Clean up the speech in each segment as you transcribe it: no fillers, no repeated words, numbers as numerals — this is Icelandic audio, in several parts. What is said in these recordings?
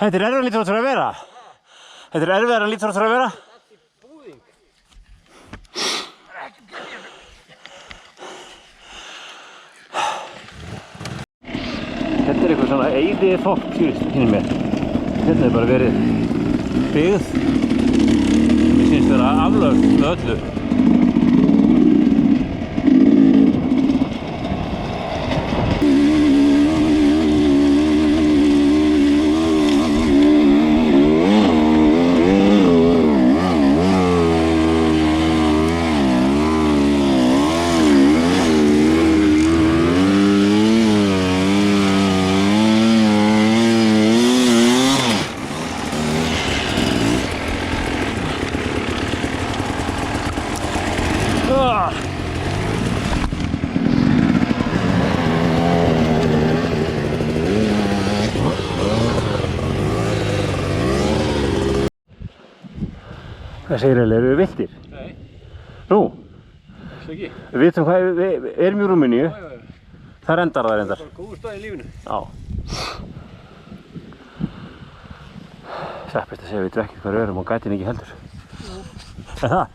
Þetta er erfiðar en lítur út fyrir að vera. Þetta er erfiðar en lítur út fyrir að vera. Þetta er eitthvað svona eyði þorp skilist hinn með. Hérna er bara verið byggð. Mér finnst vera aflögð með öllu. Hvað segir það, eru við viltir? Nei. Nú? Svo ekki. Við vitum hvað, við erum í Rúmeníu. Það endar það reyndar. Það er góður stað í lífinu. Já. Seppist að segja, við vitum ekki hvað við erum og gætin ekki heldur. Er það?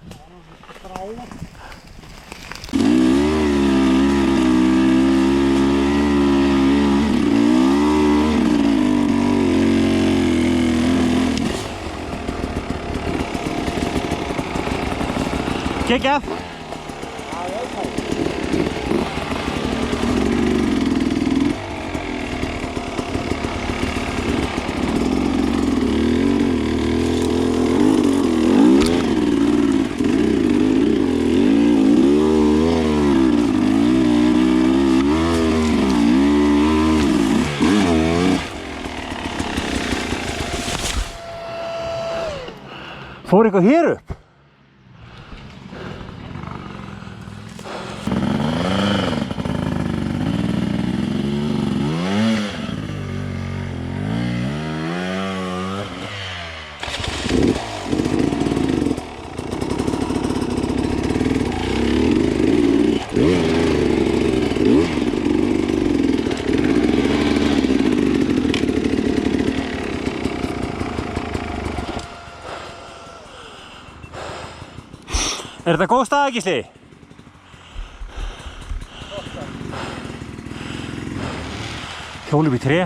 Geggjað! Fór eitthvað hér upp? Er þetta góð staða, Gísli? Hjól upp í tré.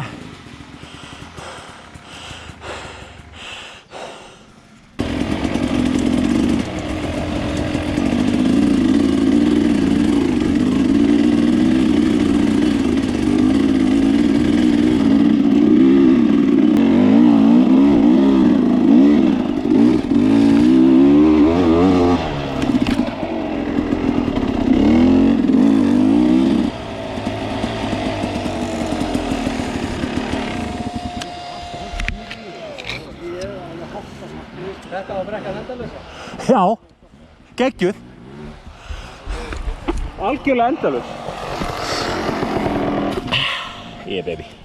Þetta var brekkan endalausa? Já, geggjuð. Algjörlega endalaus. Yeah, baby.